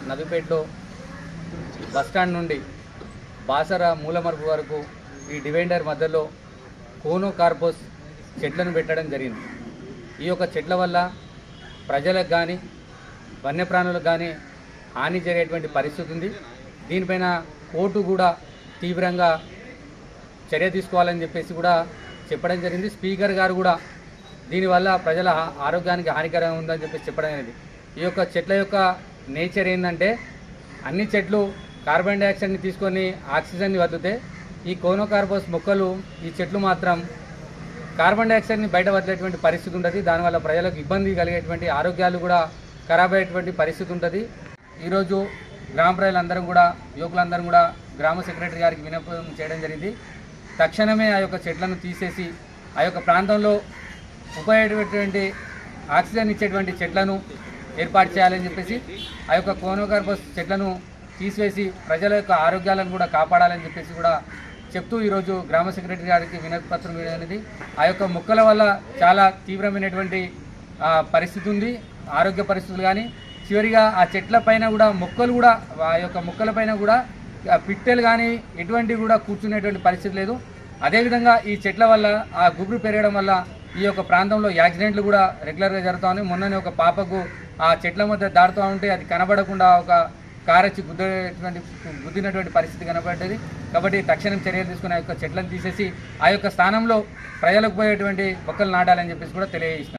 నదుపేటలో bus stand నుండి బాసర మూలమరుపు వరకు ఈ డివైడర్ మధ్యలో కోనో కార్పోస్ చెట్లను పెట్టడం జరిగింది. ఈ యొక్క చెట్ల వల్ల ప్రజలకు కానీ వన్యప్రాణులకు కానీ హాని జరిగేటువంటి పరిస్థితి ఉంది. దీనిపైన కోర్టు కూడా తీవ్రంగా చర్య తీసుకోవాలని చెప్పేసి కూడా చెప్పడం జరిగింది. స్పీకర్ గారు కూడా దీనివల్ల ప్రజల ఆరోగ్యానికి హానికరంగా ఉందని చెప్పేసి చెప్పడం జరిగింది. ఈ యొక్క చెట్ల యొక్క నేచర్ ఏంటంటే అన్ని చెట్లు కార్బన్ డైఆక్సైడ్ని తీసుకొని ఆక్సిజన్ని వదిలితే ఈ కోనోకార్పోస్ మొక్కలు ఈ చెట్లు మాత్రం కార్బన్ డైఆక్సైడ్ని బయట వదిలేటువంటి పరిస్థితి ఉంటుంది. దానివల్ల ప్రజలకు ఇబ్బంది కలిగేటువంటి ఆరోగ్యాలు కూడా ఖరాబ్ అయ్యేటువంటి పరిస్థితి ఉంటుంది. ఈరోజు గ్రామ ప్రజలందరం కూడా యువకులందరం కూడా గ్రామ సెక్రటరీ గారికి విన్నపం చేయడం జరిగింది. తక్షణమే ఆ యొక్క చెట్లను తీసేసి ఆ యొక్క ప్రాంతంలో ఉపయోగపడేటువంటి ఆక్సిజన్ ఇచ్చేటువంటి చెట్లను ఏర్పాటు చేయాలని చెప్పేసి ఆ యొక్క కోనోకార్పోస్ చెట్లను తీసివేసి ప్రజల యొక్క ఆరోగ్యాలను కూడా కాపాడాలని చెప్పేసి కూడా చెప్తూ ఈరోజు గ్రామ సెక్రటరీ గారికి వినతి పత్రం వేయడం అనేది ఆ యొక్క మొక్కల వల్ల చాలా తీవ్రమైనటువంటి పరిస్థితి ఉంది. ఆరోగ్య పరిస్థితులు కానీ చివరిగా ఆ చెట్ల పైన కూడా మొక్కలు కూడా ఆ యొక్క మొక్కల పైన కూడా పిట్టెలు కానీ ఎటువంటివి కూడా కూర్చునేటువంటి పరిస్థితి లేదు. అదేవిధంగా ఈ చెట్ల వల్ల ఆ గుబురు పెరగడం వల్ల ఈ యొక్క ప్రాంతంలో యాక్సిడెంట్లు కూడా రెగ్యులర్గా జరుగుతూ ఉన్నాయి. మొన్ననే ఒక పాపకు ఆ చెట్ల మధ్య దాడుతూ ఉంటే అది కనబడకుండా ఒక కారొచ్చి గుద్దినటువంటి పరిస్థితి కనబడ్డది. కాబట్టి తక్షణం చర్యలు తీసుకుని ఆ యొక్క చెట్లను తీసేసి ఆ యొక్క స్థానంలో ప్రజలకు పోయేటువంటి మొక్కలు నాటాలని చెప్పేసి కూడా తెలియజేస్తున్నారు.